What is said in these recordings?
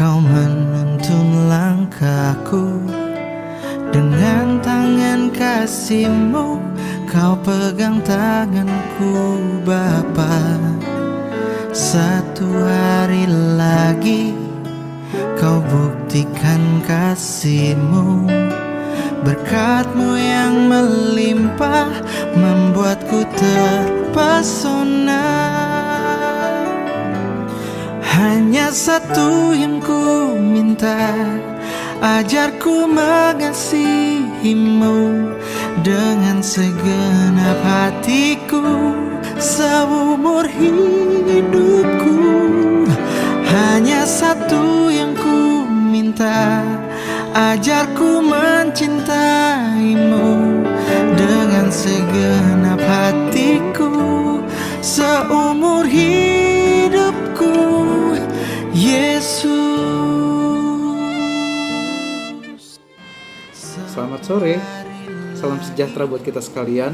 Kau menuntun langkahku dengan tangan kasih-Mu. Kau pegang tanganku Bapa. Satu hari lagi Kau buktikan kasih-Mu. Berkat-Mu yang melimpah membuatku terpesona. Hanya satu yang ku minta, ajarku mengasihi-Mu dengan segenap hatiku seumur hidupku. Hanya satu yang ku minta, ajarku mencintai-Mu dengan segenap hatiku seumur hidupku, Yesus. Selamat sore, salam sejahtera buat kita sekalian.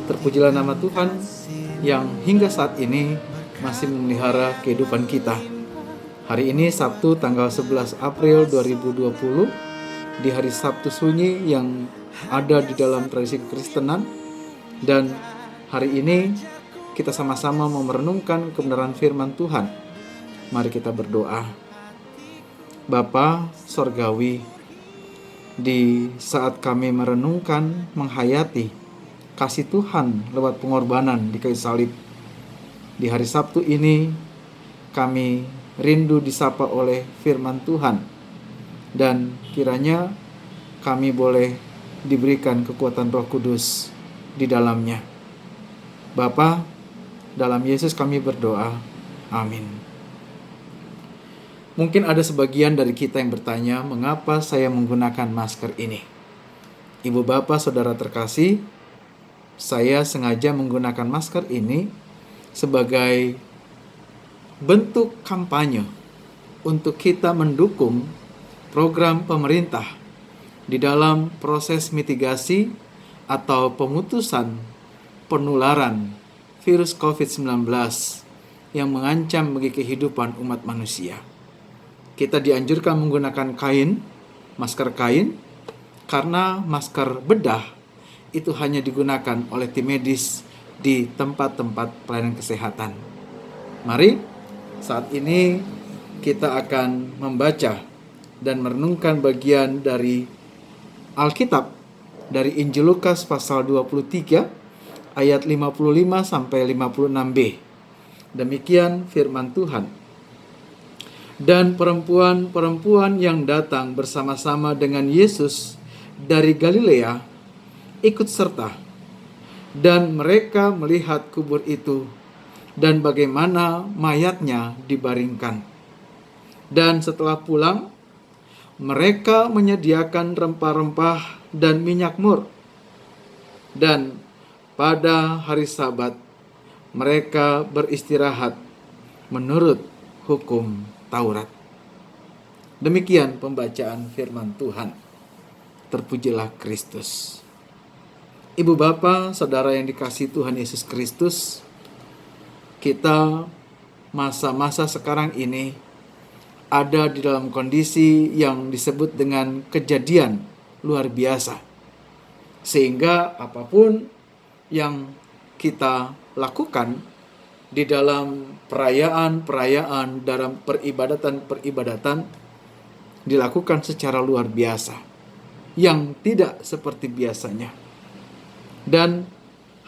Terpujilah nama Tuhan yang hingga saat ini masih memelihara kehidupan kita. Hari ini Sabtu tanggal 11 April 2020, di hari Sabtu sunyi yang ada di dalam tradisi kekristenan. Dan hari ini kita sama-sama mau merenungkan kebenaran firman Tuhan. Mari kita berdoa. Bapa Sorgawi, di saat kami merenungkan, menghayati kasih Tuhan lewat pengorbanan di kayu salib, di hari Sabtu ini kami rindu disapa oleh firman Tuhan, dan kiranya kami boleh diberikan kekuatan Roh Kudus di dalamnya. Bapa, dalam Yesus kami berdoa. Amin. Mungkin ada sebagian dari kita yang bertanya, mengapa saya menggunakan masker ini? Ibu bapak saudara terkasih, saya sengaja menggunakan masker ini sebagai bentuk kampanye untuk kita mendukung program pemerintah di dalam proses mitigasi atau pemutusan penularan virus COVID-19 yang mengancam bagi kehidupan umat manusia. Kita dianjurkan menggunakan kain, masker kain, karena masker bedah itu hanya digunakan oleh tim medis di tempat-tempat pelayanan kesehatan. Mari, saat ini kita akan membaca dan merenungkan bagian dari Alkitab dari Injil Lukas pasal 23 ayat 55 sampai 56b. Demikian firman Tuhan. Dan perempuan-perempuan yang datang bersama-sama dengan Yesus dari Galilea ikut serta, dan mereka melihat kubur itu dan bagaimana mayatnya dibaringkan. Dan setelah pulang, mereka menyediakan rempah-rempah dan minyak mur. Dan pada hari Sabat, mereka beristirahat menurut hukum Taurat. Demikian pembacaan firman Tuhan. Terpujilah Kristus. Ibu bapa, saudara yang dikasihi Tuhan Yesus Kristus, kita masa-masa sekarang ini ada di dalam kondisi yang disebut dengan kejadian luar biasa. Sehingga apapun yang kita lakukan di dalam perayaan-perayaan, dalam peribadatan-peribadatan dilakukan secara luar biasa, yang tidak seperti biasanya. Dan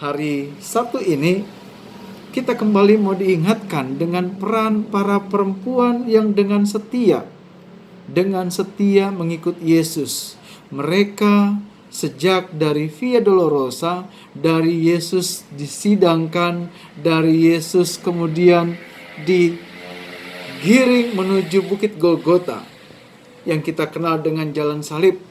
hari Sabtu ini kita kembali mau diingatkan dengan peran para perempuan yang dengan setia mengikut Yesus. Mereka sejak dari Via Dolorosa, dari Yesus disidangkan, dari Yesus kemudian digiring menuju Bukit Golgota yang kita kenal dengan jalan salib,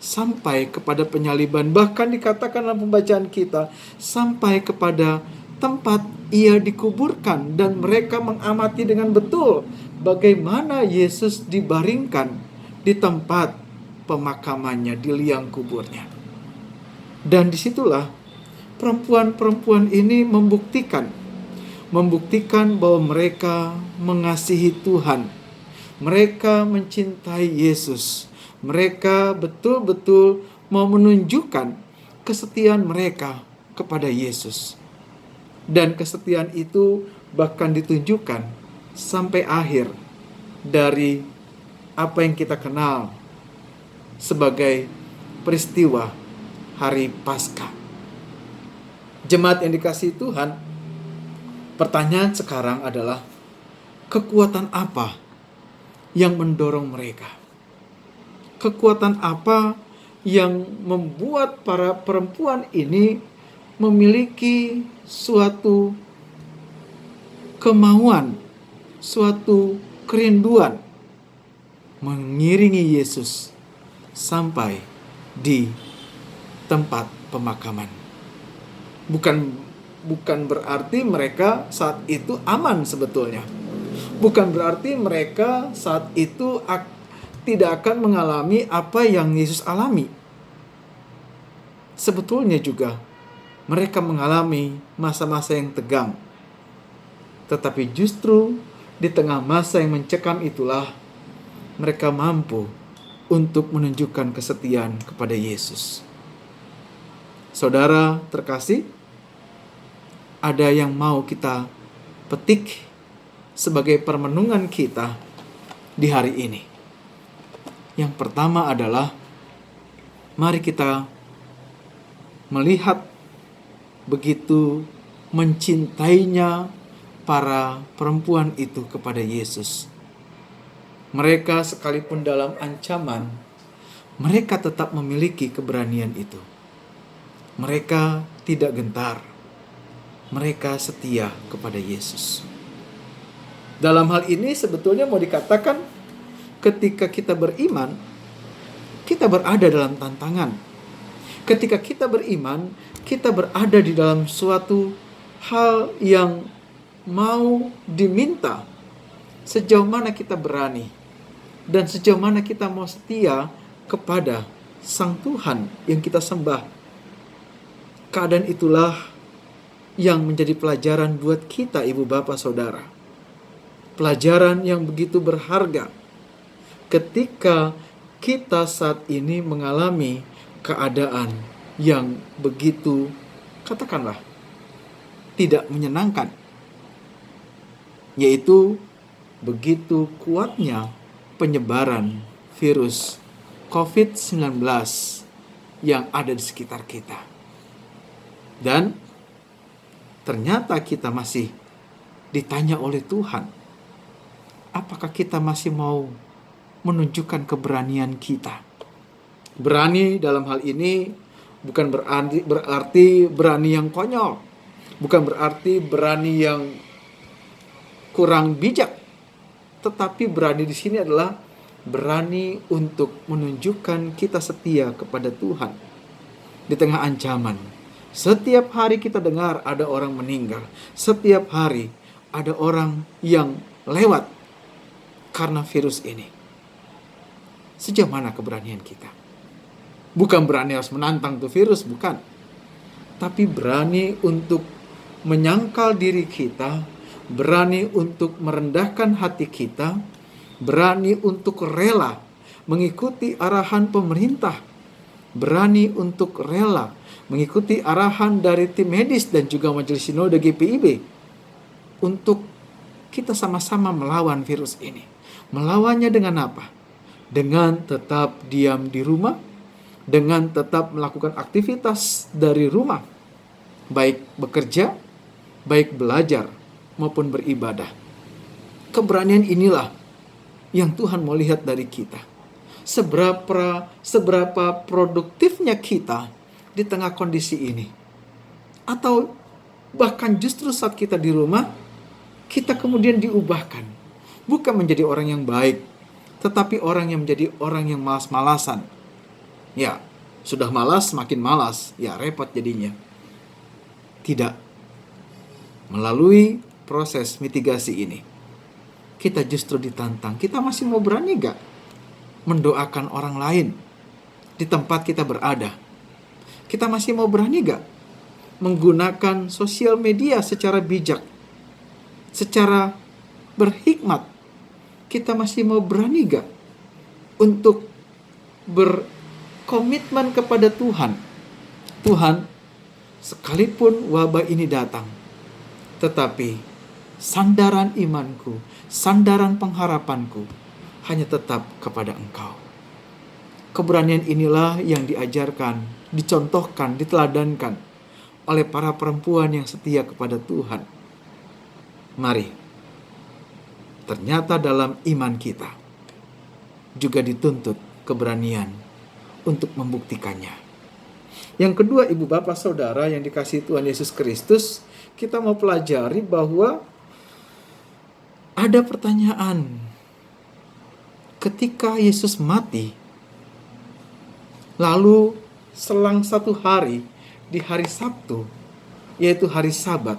sampai kepada penyaliban. Bahkan dikatakan dalam pembacaan kita, sampai kepada tempat ia dikuburkan, dan mereka mengamati dengan betul bagaimana Yesus dibaringkan di tempat pemakamannya, di liang kuburnya. Dan disitulah perempuan-perempuan ini membuktikan bahwa mereka mengasihi Tuhan, Mereka mencintai Yesus. Mereka betul-betul mau menunjukkan kesetiaan mereka kepada Yesus. Dan kesetiaan itu bahkan ditunjukkan sampai akhir dari apa yang kita kenal sebagai peristiwa hari Paskah. Jemaat yang dikasihi Tuhan, pertanyaan sekarang adalah kekuatan apa yang mendorong mereka? Kekuatan apa yang membuat para perempuan ini memiliki suatu kemauan, suatu kerinduan mengiringi Yesus sampai di tempat pemakaman? Bukan berarti mereka saat itu aman sebetulnya. Bukan berarti mereka saat itu tidak akan mengalami apa yang Yesus alami. Sebetulnya juga mereka mengalami masa-masa yang tegang. Tetapi justru di tengah masa yang mencekam itulah mereka mampu untuk menunjukkan kesetiaan kepada Yesus. Saudara terkasih, ada yang mau kita petik sebagai permenungan kita di hari ini. Yang pertama adalah, mari kita melihat begitu mencintainya para perempuan itu kepada Yesus. Mereka sekalipun dalam ancaman, mereka tetap memiliki keberanian itu. Mereka tidak gentar. Mereka setia kepada Yesus. Dalam hal ini sebetulnya mau dikatakan, ketika kita beriman, kita berada dalam tantangan. Ketika kita beriman, kita berada di dalam suatu hal yang mau diminta. Sejauh mana kita berani dan sejauh mana kita mau setia kepada Sang Tuhan yang kita sembah. Keadaan itulah yang menjadi pelajaran buat kita, ibu bapak saudara. Pelajaran yang begitu berharga ketika kita saat ini mengalami keadaan yang begitu, katakanlah, tidak menyenangkan. Yaitu begitu kuatnya penyebaran virus COVID-19 yang ada di sekitar kita. Dan ternyata kita masih ditanya oleh Tuhan, apakah kita masih mau menunjukkan keberanian kita? Berani dalam hal ini bukan berarti berani yang konyol, bukan berarti berani yang kurang bijak, tetapi berani di sini adalah berani untuk menunjukkan kita setia kepada Tuhan di tengah ancaman. Setiap hari kita dengar ada orang meninggal. Setiap hari ada orang yang lewat karena virus ini. Sejauh mana keberanian kita? Bukan berani harus menantang tuh virus, bukan. Tapi berani untuk menyangkal diri kita, berani untuk merendahkan hati kita, berani untuk rela mengikuti arahan pemerintah, berani untuk rela mengikuti arahan dari tim medis dan juga Majelis Sinode GPIB untuk kita sama-sama melawan virus ini. Melawannya dengan apa? Dengan tetap diam di rumah, dengan tetap melakukan aktivitas dari rumah, baik bekerja, baik belajar, maupun beribadah. Keberanian inilah yang Tuhan mau lihat dari kita. Seberapa produktifnya kita di tengah kondisi ini. Atau bahkan justru saat kita di rumah, kita kemudian diubahkan. Bukan menjadi orang yang baik, tetapi orang yang menjadi orang yang malas-malasan. Ya, sudah malas makin malas, ya repot jadinya. Tidak. Melalui proses mitigasi ini, kita justru ditantang. Kita masih mau berani gak mendoakan orang lain di tempat kita berada? Kita masih mau berani gak menggunakan sosial media secara bijak, secara berhikmat? kita masih mau berani gak untuk berkomitmen kepada Tuhan? Tuhan, sekalipun wabah ini datang, tetapi sandaran imanku, sandaran pengharapanku hanya tetap kepada Engkau. Keberanian inilah yang diajarkan, dicontohkan, diteladankan oleh para perempuan yang setia kepada Tuhan. Mari, ternyata dalam iman kita juga dituntut keberanian untuk membuktikannya. Yang kedua, ibu bapak saudara yang dikasihi Tuhan Yesus Kristus, kita mau pelajari bahwa ada pertanyaan. Ketika Yesus mati, lalu selang 1 hari, di hari Sabtu, yaitu hari Sabat,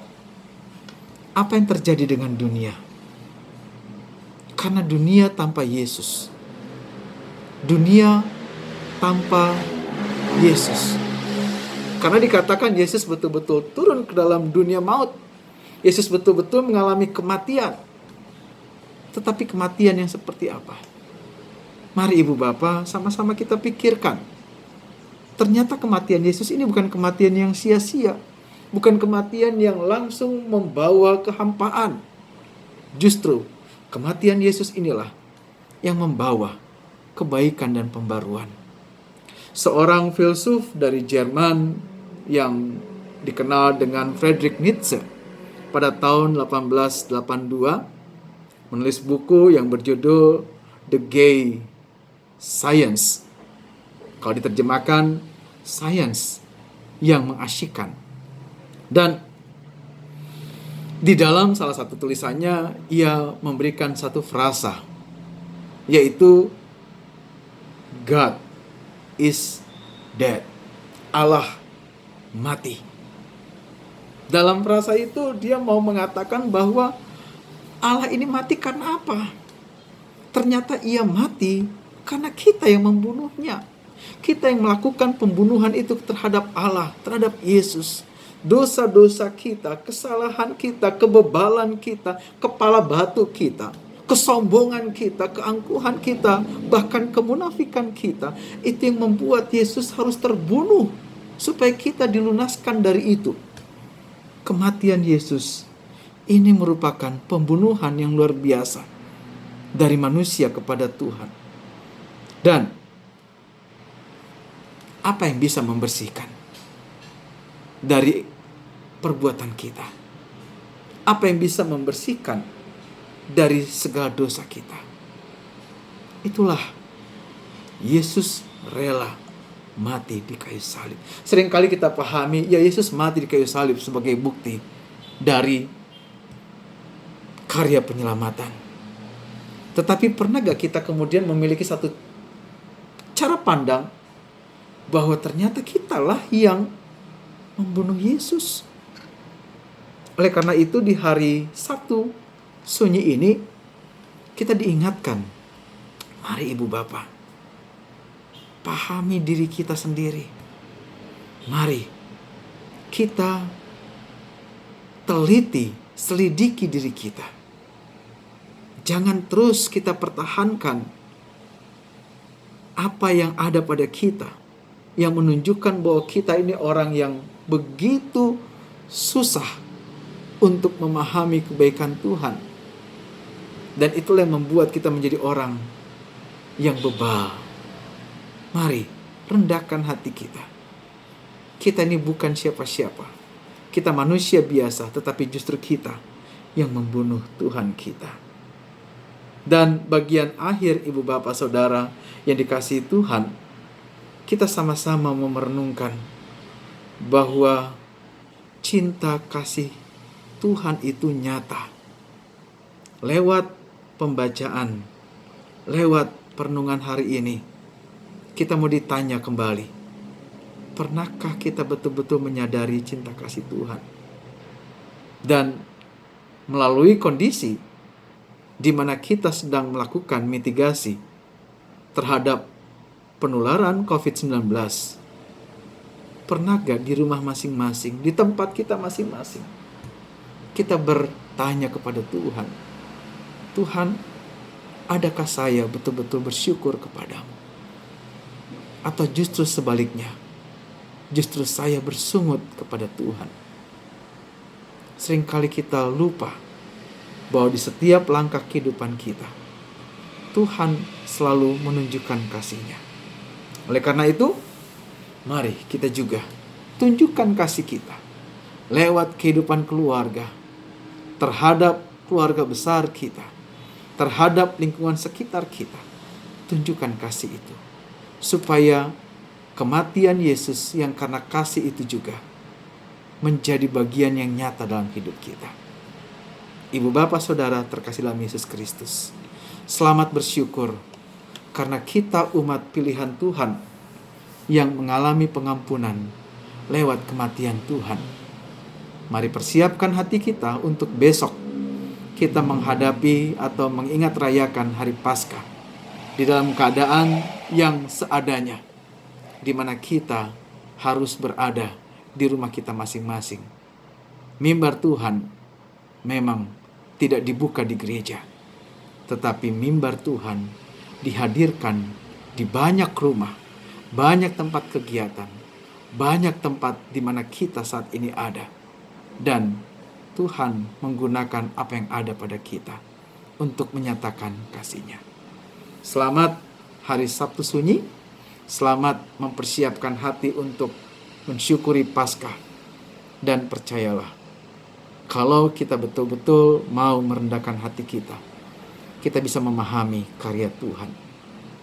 apa yang terjadi dengan dunia? Karena dunia tanpa Yesus, dunia tanpa Yesus. Karena dikatakan Yesus betul-betul turun ke dalam dunia maut. Yesus betul-betul mengalami kematian. Tetapi kematian yang seperti apa? Mari ibu bapak sama-sama kita pikirkan. Ternyata kematian Yesus ini bukan kematian yang sia-sia. Bukan kematian yang langsung membawa kehampaan. Justru kematian Yesus inilah yang membawa kebaikan dan pembaruan. Seorang filsuf dari Jerman yang dikenal dengan Friedrich Nietzsche pada tahun 1882 menulis buku yang berjudul The Gay Science. Kalau diterjemahkan, sains yang mengasyikkan. Dan di dalam salah satu tulisannya, ia memberikan satu frasa, yaitu God is dead. Allah mati. Dalam frasa itu dia mau mengatakan bahwa Allah ini mati karena apa? Ternyata ia mati karena kita yang membunuhnya. Kita yang melakukan pembunuhan itu terhadap Allah, terhadap Yesus. Dosa-dosa kita, kesalahan kita, kebebalan kita, kepala batu kita, kesombongan kita, keangkuhan kita, bahkan kemunafikan kita, itu yang membuat Yesus harus terbunuh supaya kita dilunaskan dari itu. Kematian Yesus ini merupakan pembunuhan yang luar biasa dari manusia kepada Tuhan. Dan apa yang bisa membersihkan dari perbuatan kita? Apa yang bisa membersihkan dari segala dosa kita? Itulah Yesus rela mati di kayu salib. Seringkali kita pahami, ya Yesus mati di kayu salib sebagai bukti dari karya penyelamatan. Tetapi pernah gak kita kemudian memiliki satu cara pandang bahwa ternyata kitalah yang membunuh Yesus? Oleh karena itu di hari Sabtu sunyi ini kita diingatkan, mari ibu bapak, pahami diri kita sendiri. Mari kita teliti, selidiki diri kita. Jangan terus kita pertahankan apa yang ada pada kita, yang menunjukkan bahwa kita ini orang yang begitu susah untuk memahami kebaikan Tuhan. Dan itulah yang membuat kita menjadi orang yang bebal. Mari, rendahkan hati kita. Kita ini bukan siapa-siapa. Kita manusia biasa, tetapi justru kita yang membunuh Tuhan kita. Dan bagian akhir ibu bapak saudara yang dikasihi Tuhan, kita sama-sama merenungkan bahwa cinta kasih Tuhan itu nyata. Lewat pembacaan, lewat perenungan hari ini, kita mau ditanya kembali, pernahkah kita betul-betul menyadari cinta kasih Tuhan? Dan melalui kondisi di mana kita sedang melakukan mitigasi terhadap penularan COVID-19, pernah gak di rumah masing-masing, di tempat kita masing-masing, kita bertanya kepada Tuhan, Tuhan, Adakah saya betul-betul bersyukur kepadamu? Atau justru sebaliknya, justru saya bersungut kepada Tuhan? Seringkali kita lupa bahwa di setiap langkah kehidupan kita, Tuhan selalu menunjukkan kasih-Nya. Oleh karena itu, mari kita juga tunjukkan kasih kita lewat kehidupan keluarga, terhadap keluarga besar kita, terhadap lingkungan sekitar kita. Tunjukkan kasih itu, supaya kematian Yesus yang karena kasih itu juga menjadi bagian yang nyata dalam hidup kita. Ibu, bapak, saudara terkasih dalam Yesus Kristus, selamat bersyukur karena kita umat pilihan Tuhan yang mengalami pengampunan lewat kematian Tuhan. Mari persiapkan hati kita untuk besok kita menghadapi atau mengingat rayakan hari Paskah di dalam keadaan yang seadanya, di mana kita harus berada di rumah kita masing-masing. Mimbar Tuhan memang tidak dibuka di gereja, tetapi mimbar Tuhan dihadirkan di banyak rumah, banyak tempat kegiatan, banyak tempat di mana kita saat ini ada. Dan Tuhan menggunakan apa yang ada pada kita untuk menyatakan kasih-Nya. Selamat hari Sabtu Sunyi. Selamat mempersiapkan hati untuk mensyukuri Paskah. Dan percayalah, kalau kita betul-betul mau merendahkan hati kita, kita bisa memahami karya Tuhan.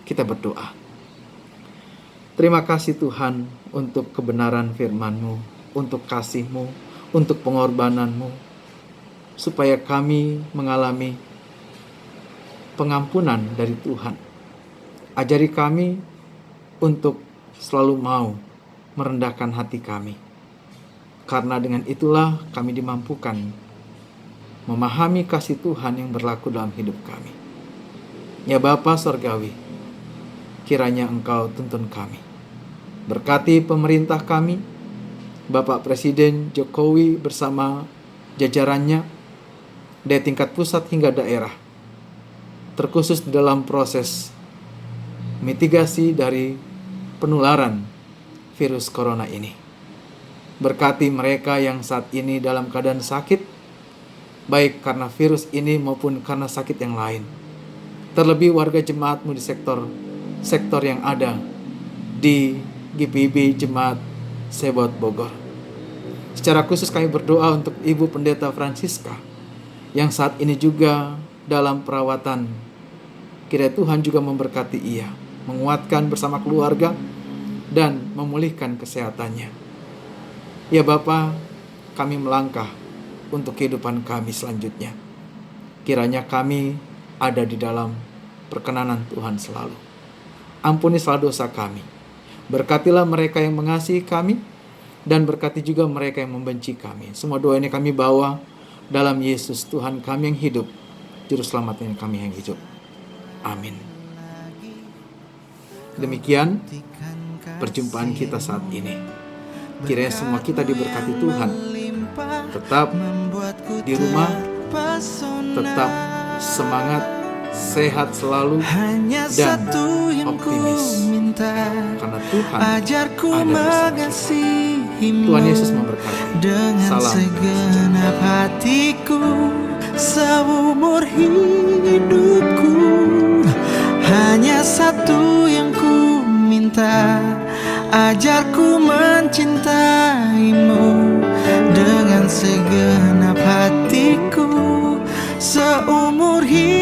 Kita berdoa. Terima kasih Tuhan untuk kebenaran firman-Mu, untuk kasih-Mu, untuk pengorbanan-Mu, supaya kami mengalami pengampunan dari Tuhan. Ajari kami untuk selalu mau merendahkan hati kami, karena dengan itulah kami dimampukan memahami kasih Tuhan yang berlaku dalam hidup kami. Ya Bapa Sorgawi, kiranya Engkau tuntun kami. Berkati pemerintah kami, Bapak Presiden Jokowi bersama jajarannya dari tingkat pusat hingga daerah, terkhusus dalam proses mitigasi dari penularan virus corona ini. Berkati mereka yang saat ini dalam keadaan sakit, baik karena virus ini maupun karena sakit yang lain. Terlebih warga jemaat-Mu di sektor yang ada di GPIB Jemaat Sebot Bogor. Secara khusus kami berdoa untuk Ibu Pendeta Francisca yang saat ini juga dalam perawatan. Kiranya Tuhan juga memberkati ia, menguatkan bersama keluarga dan memulihkan kesehatannya. Ya Bapa, kami melangkah untuk kehidupan kami selanjutnya. Kiranya kami ada di dalam perkenanan Tuhan selalu. Ampuni segala dosa kami. Berkatilah mereka yang mengasihi kami, dan berkati juga mereka yang membenci kami. Semua doa ini kami bawa dalam Yesus Tuhan kami yang hidup, Juru Selamat yang kami yang hidup. Amin. Demikian perjumpaan kita saat ini. Kiranya semua kita diberkati Tuhan. Tetap di rumah, tetap semangat, sehat selalu, dan optimis. Karena Tuhan ada bersama kita. Tuhan Yesus memberkati. Dengan Salam segenap hatiku, seumur hidupku, hanya satu yang ku minta, ajarku mencintaimu dengan segenap hatiku, seumur hidupku.